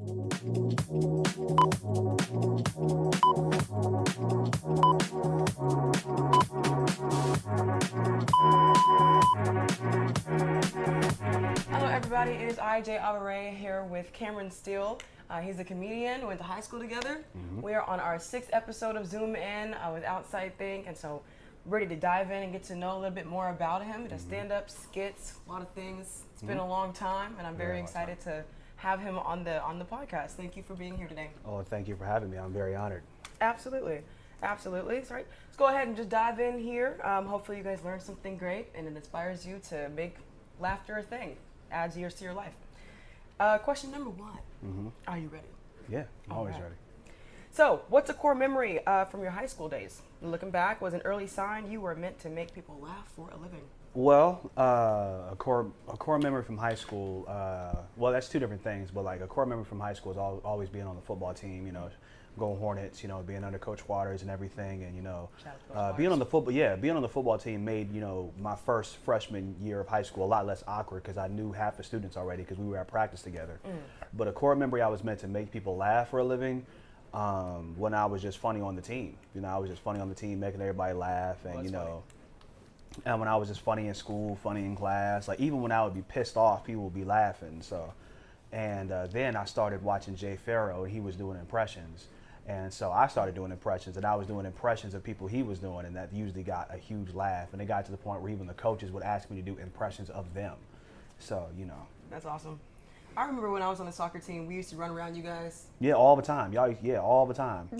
Hello everybody, it is JayAveree here with Cameron Steele. He's a comedian. We went to high school together. We are on our 6th episode of Zoom In with Outside Thinc, and so ready to dive in and get to know a little bit more about him. He does stand-up, skits, a lot of things. It's been a long time, and I'm very excited to have him on the podcast. Thank you for being here today. Oh, thank you for having me. I'm very honored. Absolutely. Absolutely. So, right, let's go ahead and just dive in here. Hopefully you guys learned something great and it inspires you to make laughter a thing, adds years to your life. Question number 1. Are you ready? Yeah, I'm always ready. So, what's a core memory from your high school days? Looking back, was an early sign you were meant to make people laugh for a living? Well, a core memory from high school, well, that's two different things, but like a core memory from high school is always being on the football team, you know, going Hornets, you know, being under Coach Waters and everything, and, you know, being on the football team made, you know, my first freshman year of high school a lot less awkward because I knew half the students already because we were at practice together. But a core memory, I was meant to make people laugh for a living when I was just funny on the team. You know, I was just funny on the team, making everybody laugh, and, you know, and when I was just funny in school, funny in class, like even when I would be pissed off, people would be laughing. So, and then I started watching Jay Farrow, and he was doing impressions. And so I started doing impressions, and I was doing impressions of people he was doing, and that usually got a huge laugh. And it got to the point where even the coaches would ask me to do impressions of them. So, you know. That's awesome. I remember when I was on the soccer team, we used to run around you guys. Yeah, all the time. Y'all, yeah, all the time.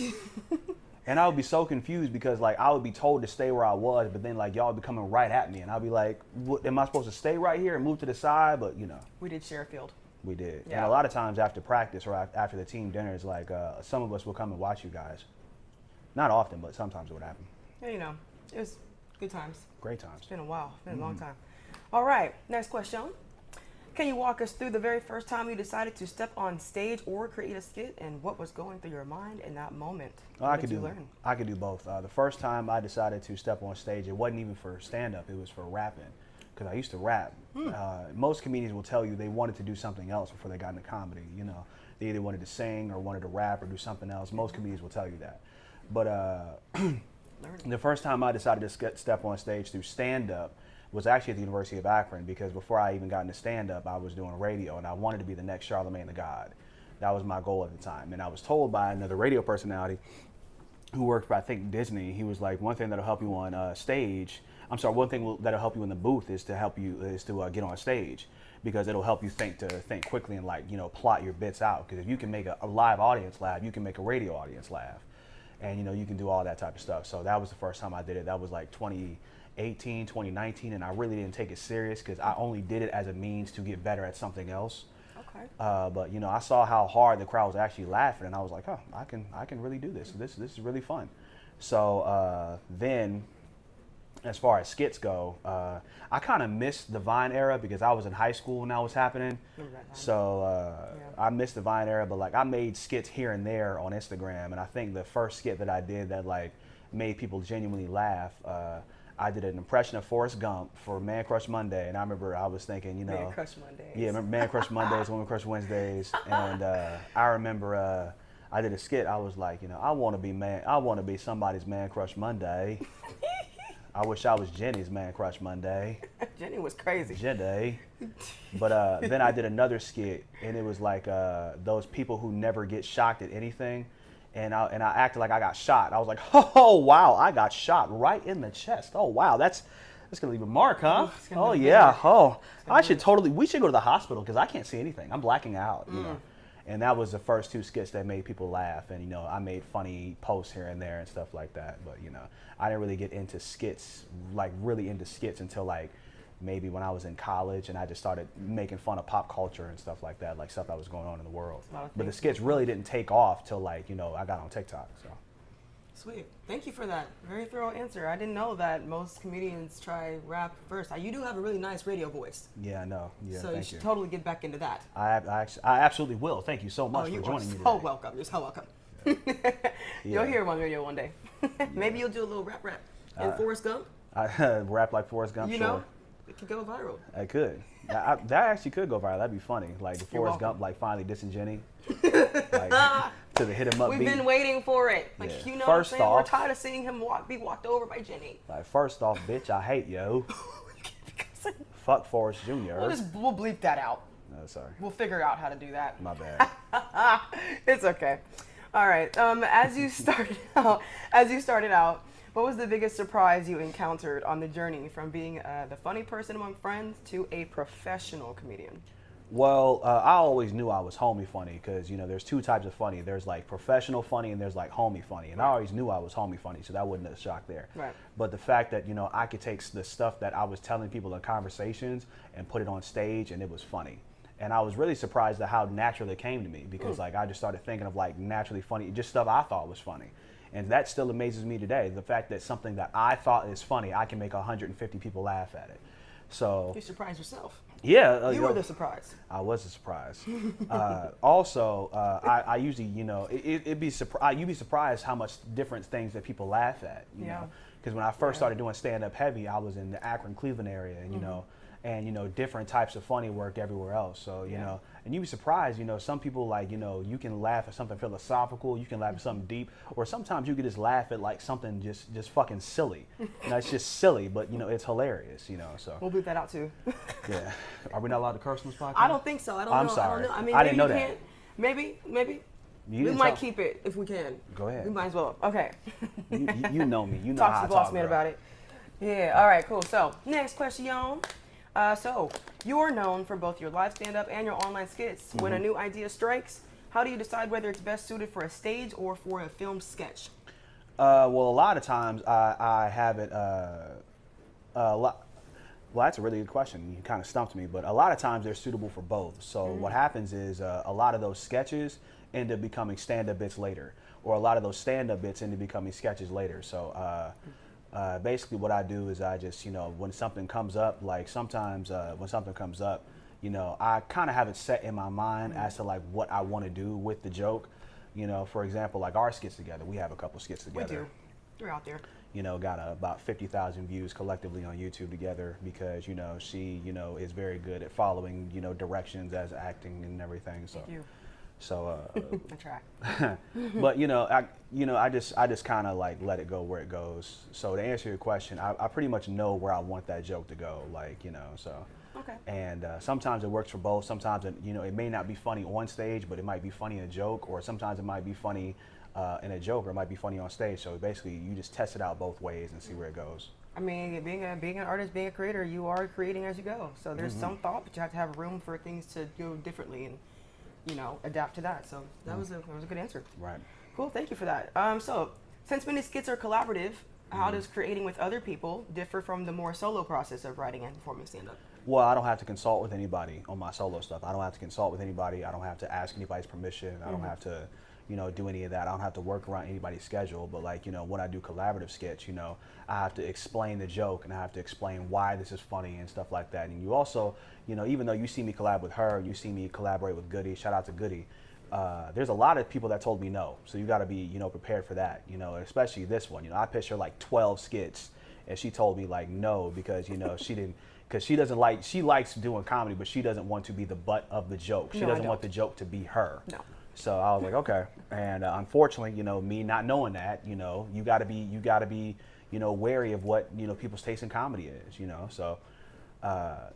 And I would be so confused because, like, I would be told to stay where I was, but then, like, y'all would be coming right at me. And I'd be like, what, am I supposed to stay right here and move to the side? But, you know. We did share a field. We did. Yeah. And a lot of times after practice or after the team dinners, like, some of us will come and watch you guys. Not often, but sometimes it would happen. Yeah, you know, it was good times. Great times. It's been a while. It's been a long time. All right, next question. Can you walk us through the very first time you decided to step on stage or create a skit, and what was going through your mind in that moment? I could do both. The first time I decided to step on stage, it wasn't even for stand-up, it was for rapping, because I used to rap. Most comedians will tell you they wanted to do something else before they got into comedy. You know, they either wanted to sing or wanted to rap or do something else. Most comedians will tell you that. But the first time I decided to step on stage through stand-up was actually at the University of Akron, because before I even got into stand-up, I was doing radio, and I wanted to be the next Charlemagne the God. That was my goal at the time. And I was told by another radio personality who worked for, I think, Disney, he was like, one thing that'll help you on stage, one thing that'll help you in the booth is to get on stage, because it'll help you think quickly and, like, you know, plot your bits out. Because if you can make a live audience laugh, you can make a radio audience laugh. And, you know, you can do all that type of stuff. So that was the first time I did it. That was like 2018, 2019, and I really didn't take it serious because I only did it as a means to get better at something else. Okay. But, you know, I saw how hard the crowd was actually laughing, and I was like, oh, I can really do this. This is really fun. So then, as far as skits go, I kind of missed the Vine era because I was in high school when that was happening. So I missed the Vine era, but, like, I made skits here and there on Instagram, and I think the first skit that I did that, like, made people genuinely laugh, I did an impression of Forrest Gump for Man Crush Monday, and I remember I was thinking, you know, Man Crush Mondays. Yeah, remember Man Crush Mondays, Woman Crush Wednesdays, and I remember I did a skit. I was like, you know, I want to be somebody's Man Crush Monday. I wish I was Jenny's Man Crush Monday. Jenny was crazy. Jenny. But then I did another skit, and it was like those people who never get shocked at anything. And I acted like I got shot. I was like, oh, wow, I got shot right in the chest. Oh, wow, that's going to leave a mark, huh? Oh, yeah. Oh, we should go to the hospital because I can't see anything. I'm blacking out, you know. And that was the first 2 skits that made people laugh. And, you know, I made funny posts here and there and stuff like that. But, you know, I didn't really get into skits, like really into skits until, like, maybe when I was in college, and I just started making fun of pop culture and stuff like that, like stuff that was going on in the world. But the skits really didn't take off till, like, you know, I got on TikTok. So. Sweet. Thank you for that. Very thorough answer. I didn't know that most comedians try rap first. You do have a really nice radio voice. Yeah, I know. Yeah, so you should totally get back into that. I absolutely will. Thank you so much for joining me today. Oh, welcome. You're so welcome. Yeah. You'll hear him on radio one day. Maybe you'll do a little rap in Forrest Gump. I rap like Forrest Gump, you sure. know? It could go viral. It could. That actually could go viral. That'd be funny. Like the Forrest Gump, like finally dissing Jenny, like to the hit him up We've beat. been waiting for it. Like Yeah. you know, First what I'm saying? We're off- tired of seeing him be walked over by Jenny. Like first off, bitch, I hate yo. Fuck Forrest Jr. We'll bleep that out. No, sorry. We'll figure out how to do that. My bad. It's okay. All right. As you started out, what was the biggest surprise you encountered on the journey from being the funny person among friends to a professional comedian? Well, I always knew I was homie funny because, you know, there's two types of funny. There's like professional funny and there's like homie funny. And I always knew I was homie funny, so that wasn't a shock there. Right. But the fact that, you know, I could take the stuff that I was telling people in conversations and put it on stage and it was funny. And I was really surprised at how natural it came to me because like I just started thinking of like naturally funny, just stuff I thought was funny. And that still amazes me today. The fact that something that I thought is funny, I can make 150 people laugh at it. So You surprised yourself. yeah, You were the surprise. I was a surprise. Also, I usually, you know, you'd be surprised how much different things that people laugh at. You know, because when I first started doing stand up heavy, I was in the Akron, Cleveland area, and you know, different types of funny work everywhere else. So you know, and you'd be surprised. You know, some people like, you know, you can laugh at something philosophical, you can laugh at something deep, or sometimes you can just laugh at like something just fucking silly. You know, it's just silly, but you know, it's hilarious. You know, so. We'll bleep that out too. Yeah. Are we not allowed to curse on this podcast? I don't think so. I don't know. I'm sorry. I don't know. I mean, I didn't maybe know you that. can't. Maybe. You We didn't might tell- keep it if we can. Go ahead. We might as well. Okay. You know me. You know Talk how to I the boss talk, man girl. about it. Yeah. All right. Cool. So next question. So you are known for both your live stand-up and your online skits. When a new idea strikes, how do you decide whether it's best suited for a stage or for a film sketch? Well, a lot of times I have it. Well, that's a really good question. You kind of stumped me, but a lot of times they're suitable for both. So what happens is a lot of those sketches end up becoming stand-up bits later, or a lot of those stand-up bits end up becoming sketches later. So basically what I do is I just, you know, when something comes up, like sometimes when something comes up, you know, I kind of have it set in my mind as to like what I want to do with the joke. You know, for example, like our skits together, we have a couple skits together. We do. They're out there. You know, got about 50,000 views collectively on YouTube together because, you know, she, you know, is very good at following, you know, directions as acting and everything. So, Thank you. so, I try. but I just kind of like let it go where it goes. So to answer your question, I pretty much know where I want that joke to go. Like, you know, so. Okay. And sometimes it works for both. Sometimes it, you know, it may not be funny on stage, but it might be funny in a joke, or sometimes it might be funny in a joke, or it might be funny on stage. So basically, you just test it out both ways and see where it goes. I mean, being an artist, being a creator, you are creating as you go. So there's some thought, but you have to have room for things to go differently and, you know, adapt to that. So that was a good answer. Right. Cool. Thank you for that. So since many skits are collaborative, how does creating with other people differ from the more solo process of writing and performing stand-up? Well, I don't have to consult with anybody on my solo stuff. I don't have to consult with anybody. I don't have to ask anybody's permission. I don't have to, you know, do any of that. I don't have to work around anybody's schedule. But like, you know, when I do collaborative sketch, you know, I have to explain the joke and I have to explain why this is funny and stuff like that. And you also, you know, even though you see me collab with her, you see me collaborate with Goody, shout out to Goody. There's a lot of people that told me no. So you got to be, you know, prepared for that, you know, especially this one. You know, I pitched her like 12 skits and she told me like no because, you know, she didn't. Because she likes doing comedy, but she doesn't want to be the butt of the joke. She doesn't want the joke to be her. No. So I was like, okay. And unfortunately, you know, me not knowing that, you know, you gotta be, you know, wary of what, you know, people's taste in comedy is, you know. So,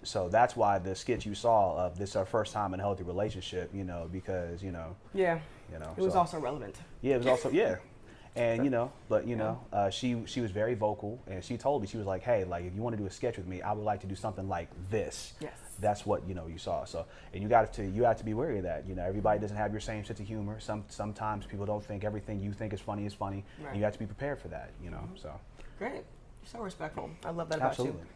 so that's why the skit you saw of this our first time in a healthy relationship, you know, because, you know. Yeah. You know. It was so, also relevant. Yeah, it was also And you know, but you know, she was very vocal, and she told me, she was like, hey, like if you want to do a sketch with me, I would like to do something like this. Yes. That's what, you know, you saw. So, and you have to be wary of that. You know, everybody doesn't have your same sense of humor. Sometimes people don't think everything you think is funny. Right. And you have to be prepared for that. You know, so. Great. You're so respectful. I love that about Absolutely. you.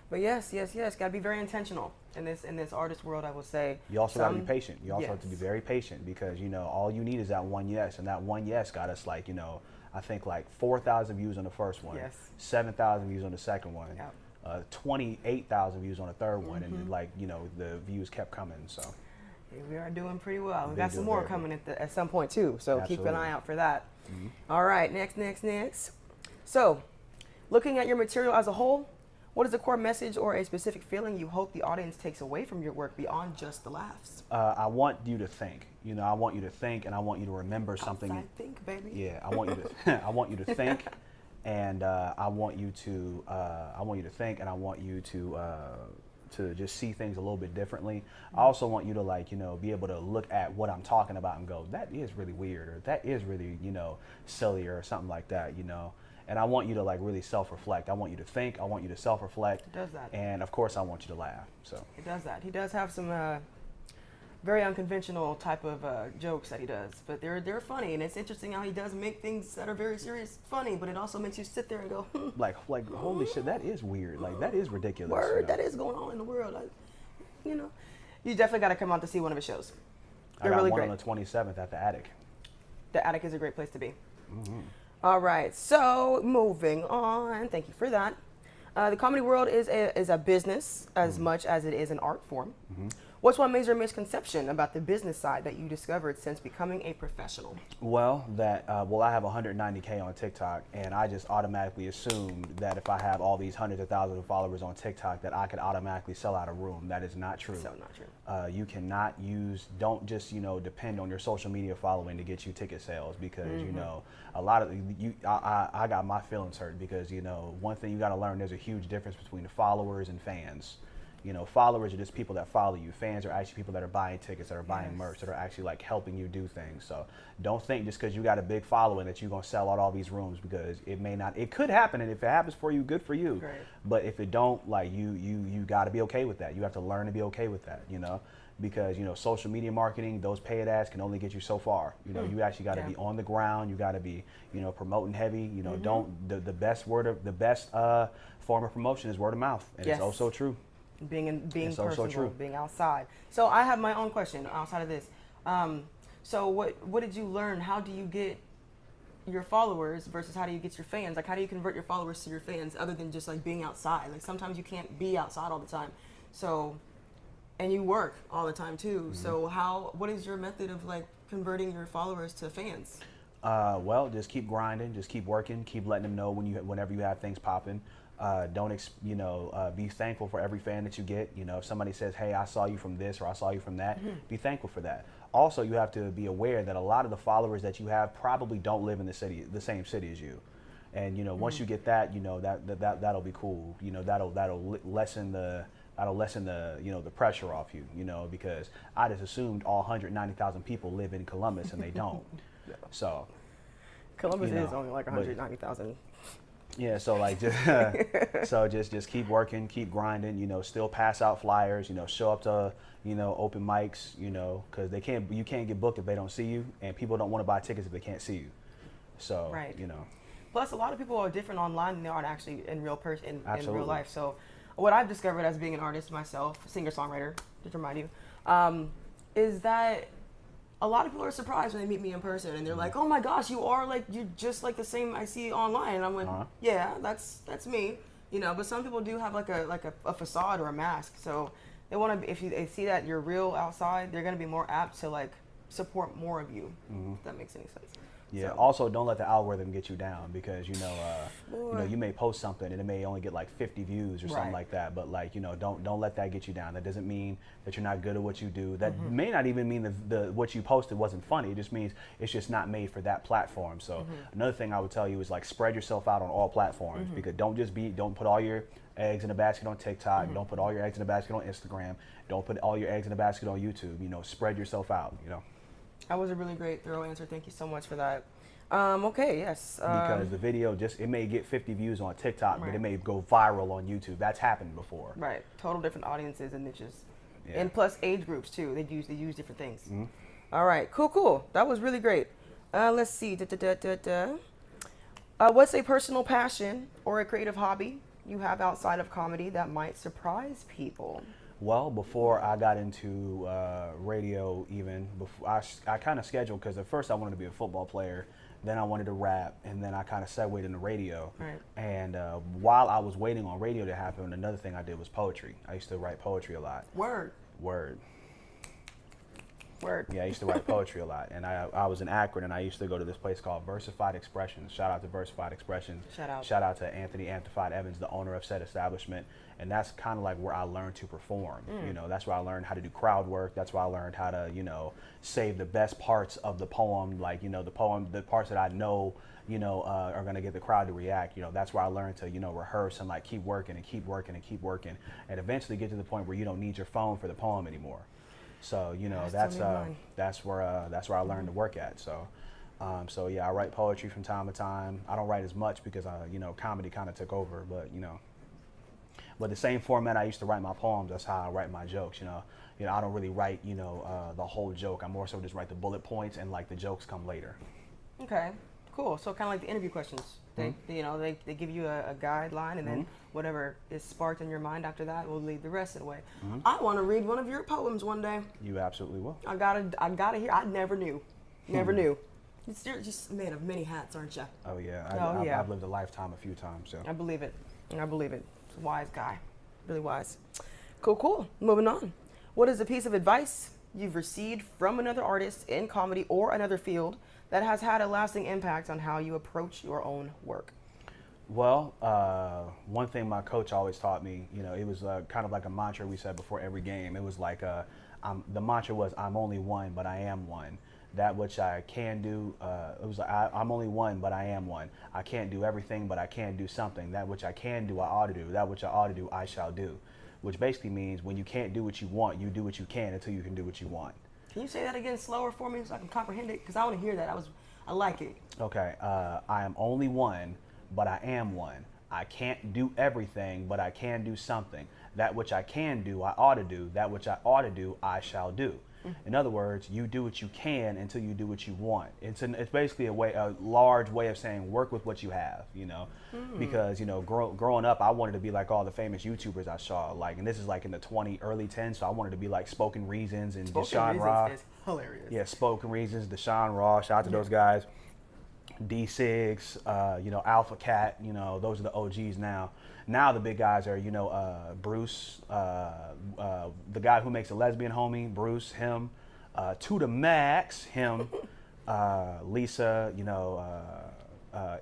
But yes, got to be very intentional in this artist world. I will say. You also got to be patient. You also have to be Yes. very patient because, you know, all you need is that one yes, and that one yes got us like, you know, I think like 4,000 views on the first one, Yes. 7,000 views on the second one, Yep. 28,000 views on the third one, and like, you know, the views kept coming. So Yeah, we are doing pretty well. We Been got some doing more very coming at some point too. So keep an Absolutely. eye out for that. All right, next. So, looking at your material as a whole, What is a core message or a specific feeling you hope the audience takes away from your work beyond just the laughs? I want you to think. You know, I want you to think, and I want you to remember something. Outside think, baby. Yeah, I want you to. I want you to think, and I want you to. I want you to think, and I want you to just see things a little bit differently. I also want you to, like, you know, be able to look at what I'm talking about and go, that is really weird, or that is really, you know, silly, or something like that, you know. And I want you to, like, really self-reflect. I want you to think. I want you to self-reflect. It does that. And of course, I want you to laugh. So It does that. He does have some very unconventional type of jokes that he does, but they're funny, and it's interesting how he does make things that are very serious funny, but it also makes you sit there and go, like holy shit, that is weird. Like, that is ridiculous. word, you know? that is going on in the world. You know, you definitely got to come out to see one of his shows. I They're got really one great. on the 27th at the Attic. The Attic is a great place to be. All right, so moving on. Thank you for that. The comedy world is a business as much as it is an art form. What's one major misconception about the business side that you discovered since becoming a professional? Well, I have 190K on TikTok, and I just automatically assumed that if I have all these hundreds of thousands of followers on TikTok, that I could automatically sell out a room. That is not true. So not true. You cannot don't just, you know, depend on your social media following to get you ticket sales, because, you know, a lot of I got my feelings hurt because, you know, one thing you got to learn, there's a huge difference between the followers and fans. You know, followers are just people that follow you. Fans are actually people that are buying tickets, that are buying merch, that are actually, like, helping you do things. So don't think just because you got a big following that you're going to sell out all these rooms, because it may not. It could happen, and if it happens for you, good for you. Great. But if it don't, like, you got to be okay with that. You have to learn to be okay with that, you know, because, you know, social media marketing, those paid ads can only get you so far. You know, you actually got to be on the ground. You got to be, you know, promoting heavy. You know, the best form of promotion is word of mouth, and it's also true. Being It's personable, true. being outside. So I have my own question outside of this. So what did you learn? How do you get your followers versus how do you get your fans? Like, how do you convert your followers to your fans other than just, like, being outside? Like, sometimes you can't be outside all the time. So, and you work all the time too. So what is your method of, like, converting your followers to fans? Well, just keep grinding, just keep working, keep letting them know whenever you have things popping. Be thankful for every fan that you get. You know, if somebody says, hey, I saw you from this or I saw you from that, be thankful for that. Also, you have to be aware that a lot of the followers that you have probably don't live in the same city as you. And, you know, once you get that, you know, that'll be cool. You know, that'll lessen the you know, the pressure off you, you know, because I just assumed all 190,000 people live in Columbus, and they don't. So Columbus is only like 190,000. Yeah, so, like, just keep working, keep grinding, you know, still pass out flyers, you know, show up to, you know, open mics, you know, because you can't get booked if they don't see you, and people don't want to buy tickets if they can't see you. So, you know. Plus, a lot of people are different online than they are actually in real in real life. So, what I've discovered as being an artist myself, singer-songwriter, just to remind you, is that a lot of people are surprised when they meet me in person, and they're like, "Oh my gosh, you're just like the same I see online." And I'm like, "Yeah, that's me," you know. But some people do have like a facade or a mask, so they want to. If they see that you're real outside, they're gonna be more apt to, like, support more of you. If that makes any sense. Yeah. So. Also, don't let the algorithm get you down, because, you know, you may post something and it may only get like 50 views or something like that. But, like, you know, don't let that get you down. That doesn't mean that you're not good at what you do. That may not even mean the what you posted wasn't funny. It just means it's just not made for that platform. So another thing I would tell you is, like, spread yourself out on all platforms, because don't put all your eggs in a basket on TikTok. Don't put all your eggs in a basket on Instagram. Don't put all your eggs in a basket on YouTube. You know, spread yourself out. You know. That was a really great, thorough answer. Thank you so much for that. Okay, yes. Because the video it may get 50 views on TikTok, but it may go viral on YouTube. That's happened before. Right. Total different audiences and niches. Yeah. And plus age groups too. They use different things. All right. Cool. That was really great. Let's see. What's a personal passion or a creative hobby you have outside of comedy that might surprise people? Well, before I got into radio, even before I kind of scheduled, because at first I wanted to be a football player, then I wanted to rap, and then I kind of segued into radio. Right. And while I was waiting on radio to happen, another thing I did was poetry. I used to write poetry a lot. Word. Word. Yeah, I used to write poetry a lot, and I was in Akron, and I used to go to this place called Versified Expressions. Shout out to Versified Expressions. Shout out To Anthony Amplified Evans, the owner of said establishment, and that's kind of like where I learned to perform. You know, that's where I learned how to do crowd work. That's where I learned how to, you know, save the best parts of the poem, like, you know, the parts that I know, you know, are going to get the crowd to react. You know, that's where I learned to, you know, rehearse and like keep working and keep working and keep working, and eventually get to the point where you don't need your phone for the poem anymore. So, you know, that's where I learned to work at. So, so yeah, I write poetry from time to time. I don't write as much because you know, comedy kind of took over, but you know, but the same format I used to write my poems, that's how I write my jokes. You know, I don't really write, you know, the whole joke. I more so just write the bullet points, and like the jokes come later. Okay, cool. So kind of like the interview questions. They, you know, they give you a guideline, and then whatever is sparked in your mind after that will lead the rest of the way. I want to read one of your poems one day. You absolutely will. I gotta hear. I never knew. You're just a man of many hats, aren't you? Oh yeah. I've lived a lifetime a few times. So I believe it. It's a wise guy, really wise. Cool. Moving on. What is a piece of advice you've received from another artist in comedy or another field that has had a lasting impact on how you approach your own work? Well, one thing my coach always taught me, you know, it was kind of like a mantra we said before every game. It was like, the mantra was, I'm only one, but I am one. That which I can do, it was like, I'm only one, but I am one. I can't do everything, but I can do something. That which I can do, I ought to do. That which I ought to do, I shall do. Which basically means when you can't do what you want, you do what you can until you can do what you want. Can you say that again slower for me so I can comprehend it? Because I want to hear that. I like it. Okay, I am only one, but I am one. I can't do everything, but I can do something. That which I can do, I ought to do. That which I ought to do, I shall do. In other words, you do what you can until you do what you want. It's basically a large way of saying work with what you have, you know, because, you know, growing up, I wanted to be like all the famous YouTubers I saw, like, and this is like in the early 10s, so I wanted to be like Spoken Reasons and Deshaun Raw. Is hilarious. Yeah, Spoken Reasons, Deshaun Raw, shout out to those guys. D6, you know, Alpha Cat, you know, those are the OGs now. Now the big guys are, you know, Bruce, the guy who makes a lesbian homie, Bruce, him, To the Max, him, Lisa, you know,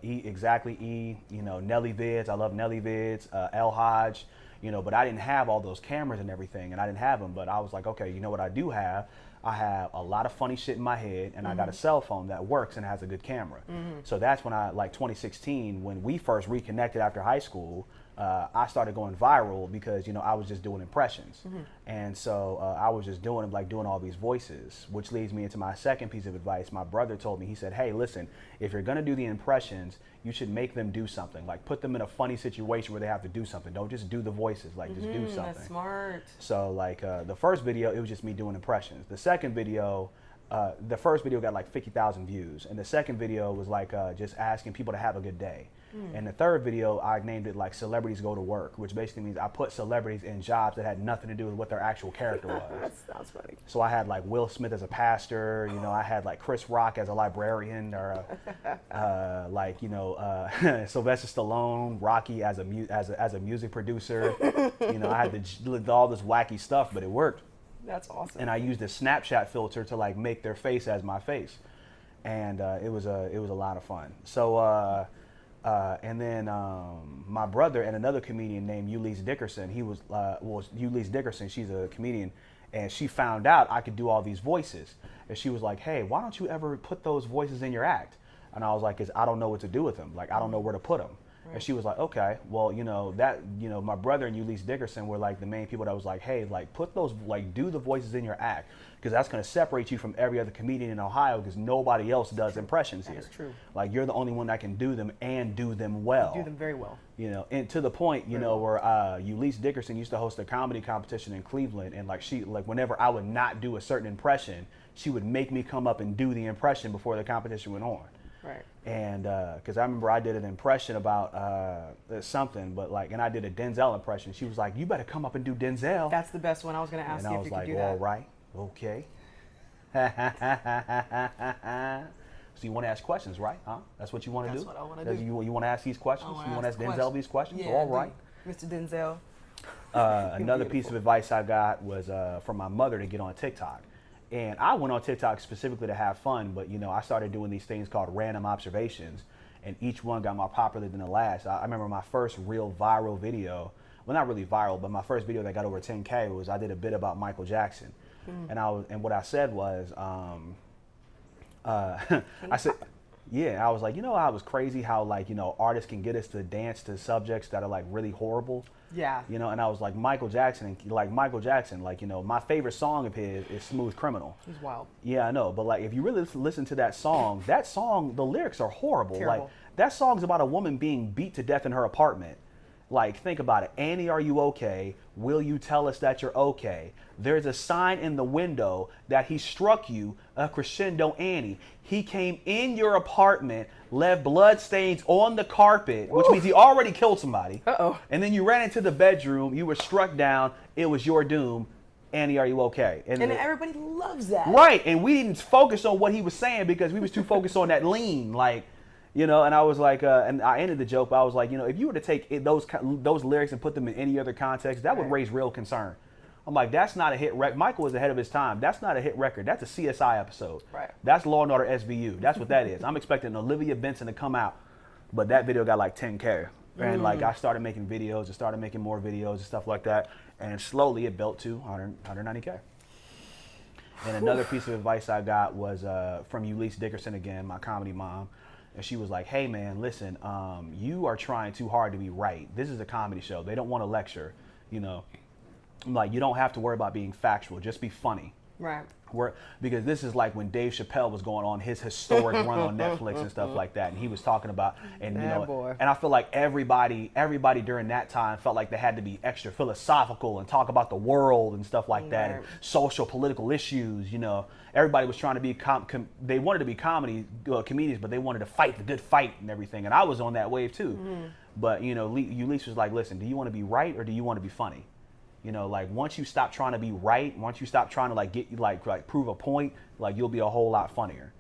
E, you know, Nelly Vids, I love Nelly Vids, El Hodge, you know, but I didn't have all those cameras and everything, and I didn't have them, but I was like, okay, you know what I do have? I have a lot of funny shit in my head, and I got a cell phone that works and has a good camera. So that's when like 2016, when we first reconnected after high school, I started going viral because, you know, I was just doing impressions. And so I was just doing all these voices, which leads me into my second piece of advice. My brother told me, he said, hey, listen, if you're going to do the impressions, you should make them do something. Like put them in a funny situation where they have to do something. Don't just do the voices, like just do something. That's smart. So like the first video, it was just me doing impressions. The second video, the first video got like 50,000 views. And the second video was like just asking people to have a good day. And the third video, I named it like Celebrities Go to Work, which basically means I put celebrities in jobs that had nothing to do with what their actual character was. That sounds funny. So I had like Will Smith as a pastor, you know, I had like Chris Rock as a librarian, or like, you know, Sylvester Stallone, Rocky as a music producer. You know, I had all this wacky stuff, but it worked. That's awesome. And I used a Snapchat filter to like make their face as my face, and it was a lot of fun. So. And then my brother and another comedian named Ulysses Dickerson, Ulysses Dickerson, she's a comedian, and she found out I could do all these voices. And she was like, hey, why don't you ever put those voices in your act? And I was like, I don't know what to do with them. Like, I don't know where to put them. And she was like, okay, well, you know, my brother and Ulysses Dickerson were like the main people that was like, hey, like put those, like do the voices in your act, because that's going to separate you from every other comedian in Ohio, because nobody else does impressions here. That's true. Like you're the only one that can do them and do them well. You do them very well. You know, and to the point, you know, where Ulysses Dickerson used to host a comedy competition in Cleveland, and like whenever I would not do a certain impression, she would make me come up and do the impression before the competition went on. Right. And because I remember I did an impression about something, but like, and I did a Denzel impression. She was like, you better come up and do Denzel. That's the best one. I was going to ask you if you could do that. And I was like, all right, okay. So you want to ask questions, right? Huh? That's what you want to do? That's what I want to do. You want to ask these questions? You want to ask Denzel these questions? Yeah, all right. Mr. Denzel. Another piece of advice I got was from my mother to get on TikTok. And I went on TikTok specifically to have fun, but you know, I started doing these things called random observations, and each one got more popular than the last. I remember my first real viral video, well, not really viral, but my first video that got over 10K was I did a bit about Michael Jackson, and what I said was, I said, yeah, I was like, you know, I was crazy how like, you know, artists can get us to dance to subjects that are like really horrible. Yeah. You know, and I was like, Michael Jackson, like, you know, my favorite song of his is Smooth Criminal. He's wild. Yeah, I know. But like, if you really listen to that song, the lyrics are horrible. Terrible. Like, that song's about a woman being beat to death in her apartment. Like, think about it. Annie, are you okay? Will you tell us that you're okay? There's a sign in the window that he struck you, a crescendo Annie. He came in your apartment, left blood stains on the carpet, which means he already killed somebody. Uh-oh. And then you ran into the bedroom, you were struck down, it was your doom. Annie, are you okay? And everybody loves that. Right, and we didn't focus on what he was saying because we was too focused on that lean, like, you know. And I was like, and I ended the joke, but I was like, you know, if you were to take those lyrics and put them in any other context, that would raise real concern. I'm like, that's not a hit record. Michael was ahead of his time. That's not a hit record. That's a CSI episode. Right. That's Law and Order SVU. That's what that is. I'm expecting Olivia Benson to come out, but that video got like 10K. And like, I started making videos and started making more videos and stuff like that. And slowly it built to 190K. And another piece of advice I got was from Ulysses Dickerson again, my comedy mom. And she was like, hey man, listen, you are trying too hard to be right. This is a comedy show. They don't want to lecture, you know. Like, you don't have to worry about being factual. Just be funny. Right. Because this is like when Dave Chappelle was going on his historic run on Netflix and stuff like that, and he was talking about, and you know, boy. and I feel like everybody during that time felt like they had to be extra philosophical and talk about the world and stuff like that, and social political issues. You know, everybody was trying to be they wanted to be comedians, but they wanted to fight the good fight and everything. And I was on that wave too. But you know, Ulysses was like, listen, do you want to be right or do you want to be funny? You know, like, once you stop trying to be right, once you stop trying to like get like prove a point, like, you'll be a whole lot funnier.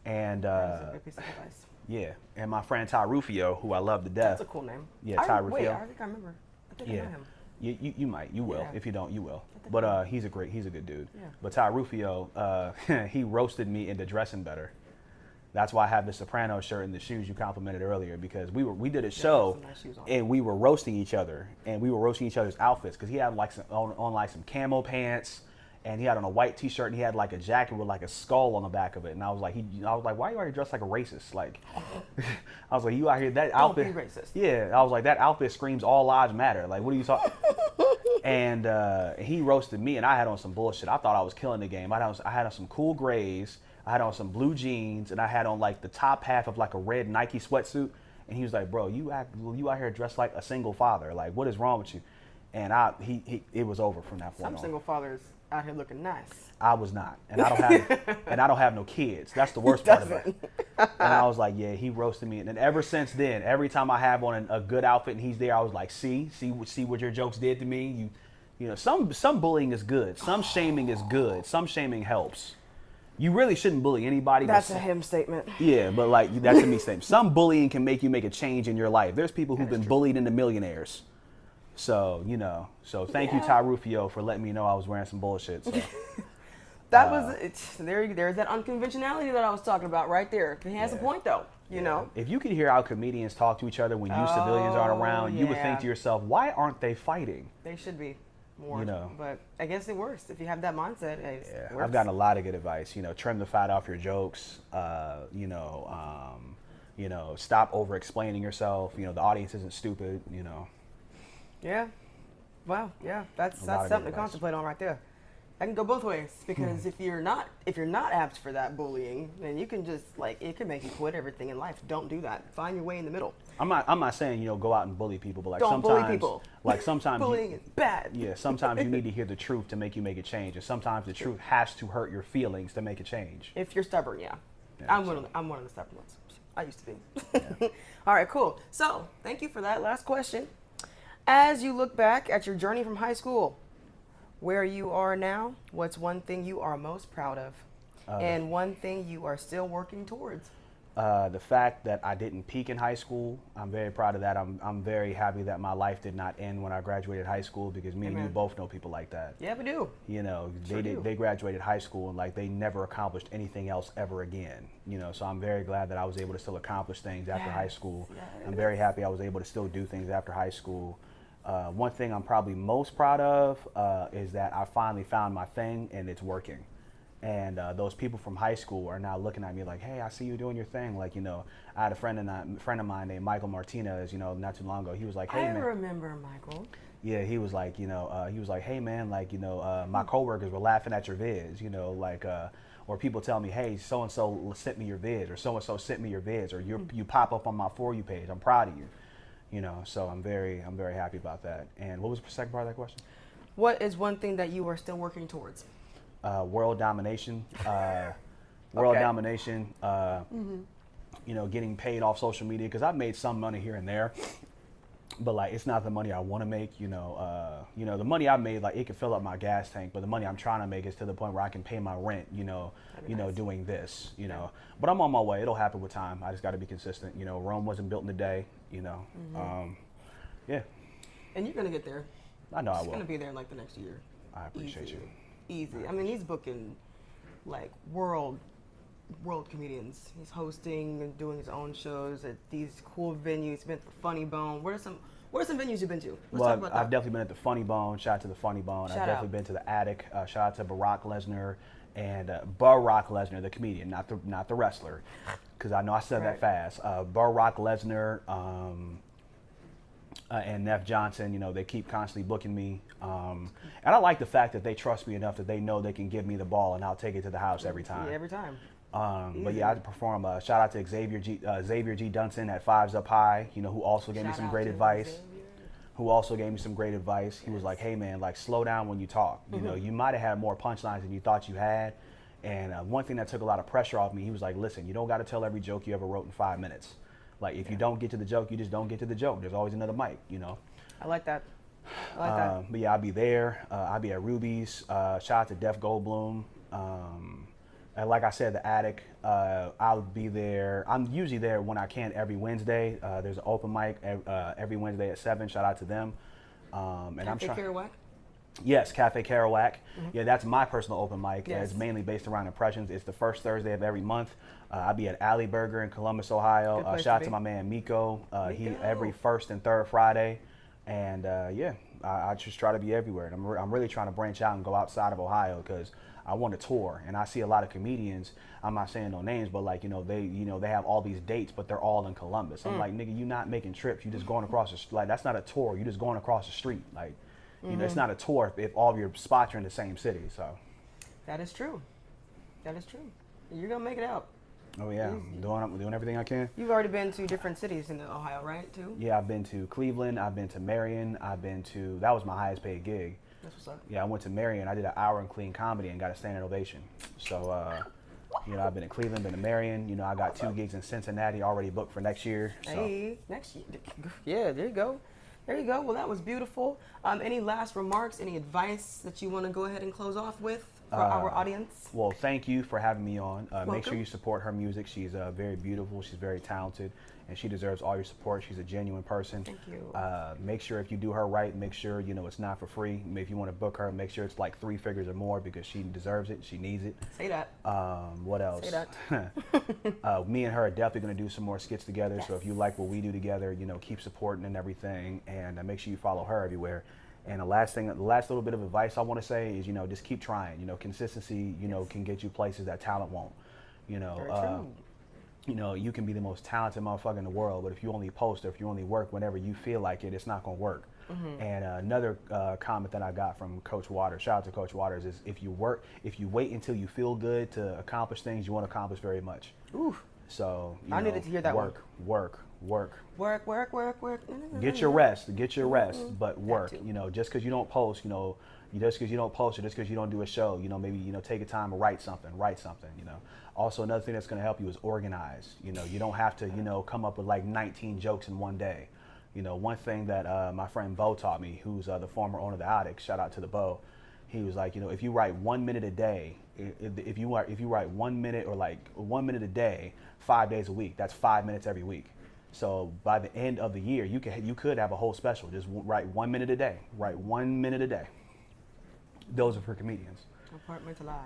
And That's a good piece of advice. yeah, and my friend Ty Rufio, who I love to death. That's a cool name. Yeah, Ty Rufio. Wait, I think I remember. I think I know him. You might, you will. Yeah. If you don't, you will. But he's a good dude. Yeah. But Ty Rufio, he roasted me into dressing better. That's why I have the Soprano shirt and the shoes you complimented earlier, because we did a show and we were roasting each other, and we were roasting each other's outfits, because he had like some camo pants, and he had on a white T-shirt, and he had like a jacket with like a skull on the back of it, and I was like, why are you out here dressed like a racist? Like, I was like, you out here, that outfit. Don't be racist. Yeah, I was like, that outfit screams all lives matter. Like, what are you talking? And he roasted me, and I had on some bullshit. I thought I was killing the game. I had on some cool grays. I had on some blue jeans, and I had on like the top half of like a red Nike sweatsuit. And he was like, bro, you out here dressed like a single father. Like, what is wrong with you? And it was over from that point on. Some single fathers out here looking nice. I was not, and I don't have no kids. That's the worst part of it. And I was like, yeah, he roasted me. And then ever since then, every time I have on a good outfit and he's there, I was like, see what your jokes did to me. You know, some bullying is good. Some shaming is good. Some shaming helps. You really shouldn't bully anybody. That's a him statement. Yeah, but like, that's a me statement. Some bullying can make you make a change in your life. There's people who've been bullied into millionaires. So, you know, thank you, Ty Rufio, for letting me know I was wearing some bullshit. So. There's that unconventionality that I was talking about right there. He has a point, though. You know, if you could hear how comedians talk to each other when you civilians aren't around, you would think to yourself, why aren't they fighting? They should be more. You know, but I guess it works if you have that mindset. It works. I've gotten a lot of good advice. You know, trim the fat off your jokes. Stop over explaining yourself. You know, the audience isn't stupid. You know. Yeah. Wow. Yeah. That's something to contemplate on right there. I can go both ways, because if you're not apt for that bullying, then you can just, like, it can make you quit everything in life. Don't do that. Find your way in the middle. I'm not saying, you know, go out and bully people, but like, don't bully people. Like, sometimes bullying is bad. Yeah, sometimes you need to hear the truth to make a change, and sometimes the truth has to hurt your feelings to make a change. If you're stubborn, I'm one of the stubborn ones. I used to be. Yeah. All right, cool. So, thank you for that last question. As you look back at your journey from high school, where you are now, what's one thing you are most proud of? And one thing you are still working towards? The fact that I didn't peak in high school, I'm very proud of that. I'm very happy that my life did not end when I graduated high school, because me and you both know people like that. Yeah, we do. You know, Sure do. they graduated high school and like they never accomplished anything else ever again. You know, so I'm very glad that I was able to still accomplish things after high school. Yes. I'm very happy I was able to still do things after high school. One thing I'm probably most proud of is that I finally found my thing and it's working. And those people from high school are now looking at me like, hey, I see you doing your thing. Like, you know, I had a friend of mine named Michael Martinez, you know, not too long ago. He was like, hey, man. I remember Michael. Yeah, he was like, you know, hey, man, like, you know, my coworkers were laughing at your vids, you know, like, or people tell me, hey, so-and-so sent me your vids, or so-and-so sent me your vids, or you pop up on my For You page. I'm proud of you, you know, so I'm very happy about that. And what was the second part of that question? What is one thing that you are still working towards? World domination, you know, getting paid off social media, because I've made some money here and there, but like it's not the money I want to make. You know, the money I made, like it can fill up my gas tank, but the money I'm trying to make is to the point where I can pay my rent. You know, doing this. You know, but I'm on my way. It'll happen with time. I just got to be consistent. You know, Rome wasn't built in a day. You know, yeah. And you're gonna get there. I know I will. He's gonna be there in like the next year. I appreciate you. Easy. I mean, he's booking like world comedians. He's hosting and doing his own shows at these cool venues. He's been to the Funny Bone. What are some venues you've been to? Let's talk about that. I've definitely been at the Funny Bone. Shout out to the Funny Bone. I've definitely been to the Attic. Shout out to Barack Lesnar and Barack Lesnar, the comedian, not the wrestler, because I know I said that fast. Barack Lesnar and Neff Johnson, you know, they keep constantly booking me. And I like the fact that they trust me enough that they know they can give me the ball and I'll take it to the house every time. Yeah, every time. But yeah, I perform. Shout out to Xavier G. Dunson at Fives Up High, you know, who also gave me some great advice. He was like, hey man, like slow down when you talk. You know, you might have had more punchlines than you thought you had. And one thing that took a lot of pressure off me, he was like, listen, you don't got to tell every joke you ever wrote in 5 minutes. Like if you don't get to the joke, you just don't get to the joke. There's always another mic, you know. I like that. But yeah, I'll be there. I'll be at Ruby's. Shout out to Def Goldblum. And like I said, the Attic. I'll be there. I'm usually there when I can every Wednesday. There's an open mic every Wednesday at 7. Shout out to them. And Cafe Kerouac? Yes, Cafe Kerouac. Yeah, that's my personal open mic. Yes. It's mainly based around impressions. It's the first Thursday of every month. I'll be at Alley Burger in Columbus, Ohio. Shout out to my man Miko. He every first and third Friday. And yeah, I just try to be everywhere. And I'm really trying to branch out and go outside of Ohio, because I want to tour. And I see a lot of comedians, I'm not saying no names, but like, they have all these dates, but they're all in Columbus. I'm like, nigga, you not making trips. You just going across the street. Like, that's not a tour. You just going across the street. Like, you know, it's not a tour if all of your spots are in the same city. So that is true. That is true. You're going to make it out. Oh yeah, I'm doing everything I can. You've already been to different cities in Ohio, right, too? Yeah, I've been to Cleveland, I've been to Marion, that was my highest paid gig. That's what's up. Yeah, I went to Marion, I did an hour in clean comedy and got a standing ovation. So, you know, I've been to Cleveland, been to Marion, you know, I got 2 gigs in Cincinnati already booked for next year. So. Hey, next year. Yeah, there you go. There you go. Well, that was beautiful. Any last remarks, any advice that you want to go ahead and close off with for our audience? Well, thank you for having me on. Make sure you support her music. She's very beautiful. She's very talented, and she deserves all your support. She's a genuine person. Thank you. Make sure if you do her right, make sure, you know, it's not for free. If you want to book her, make sure it's like 3 figures or more, because she deserves it. She needs it. Say that. What else? Say that. Me and her are definitely going to do some more skits together. Yes. So if you like what we do together, you know, keep supporting and everything, and make sure you follow her everywhere. And the last little bit of advice I want to say is, you know, just keep trying. You know, consistency, you know, can get you places that talent won't. You know, you know, you can be the most talented motherfucker in the world, but if you only post or if you only work whenever you feel like it, it's not going to work. And another comment that I got from Coach Waters, shout out to Coach Waters, is if you wait until you feel good to accomplish things, you won't accomplish very much. Ooh. So I needed to hear that. Work. Get your rest, but work. You know, just because you don't post, or just because you don't do a show, you know, maybe, you know, take a time to write something, you know. Also, another thing that's going to help you is organize. You know, you don't have to, you know, come up with like 19 jokes in one day. You know, one thing that my friend Bo taught me, who's the former owner of the Attic, shout out to the Bo, he was like, you know, if you write 1 minute a day if you write 1 minute or like 1 minute a day, 5 days a week, that's 5 minutes every week. So by the end of the year, you could have a whole special. Just write 1 minute a day. Write 1 minute a day. Those are for comedians. Compartmentalize.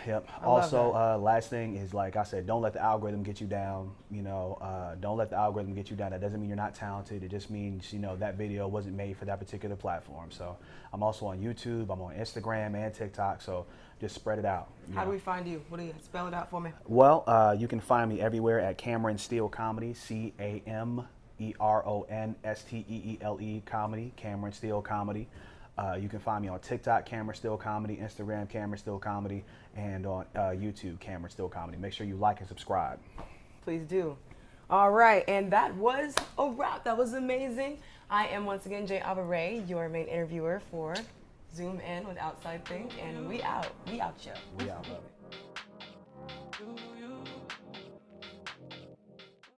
Yep. I love Also, last thing is, like I said, don't let the algorithm get you down. You know, don't let the algorithm get you down. That doesn't mean you're not talented. It just means, you know, that video wasn't made for that particular platform. So I'm also on YouTube. I'm on Instagram and TikTok. So just spread it out. How do we find you? What do you spell it out for me? Well, you can find me everywhere at Cameron Steele Comedy. CameronSteele Comedy. Cameron Steele Comedy. You can find me on TikTok, Cameron Steele Comedy, Instagram, Cameron Steele Comedy, and on YouTube, Cameron Steele Comedy. Make sure you like and subscribe. Please do. All right, and that was a wrap. That was amazing. I am once again JayAveree, your main interviewer for Zoom In with Outside Thinc, and we out. We out, yo. We out, brother.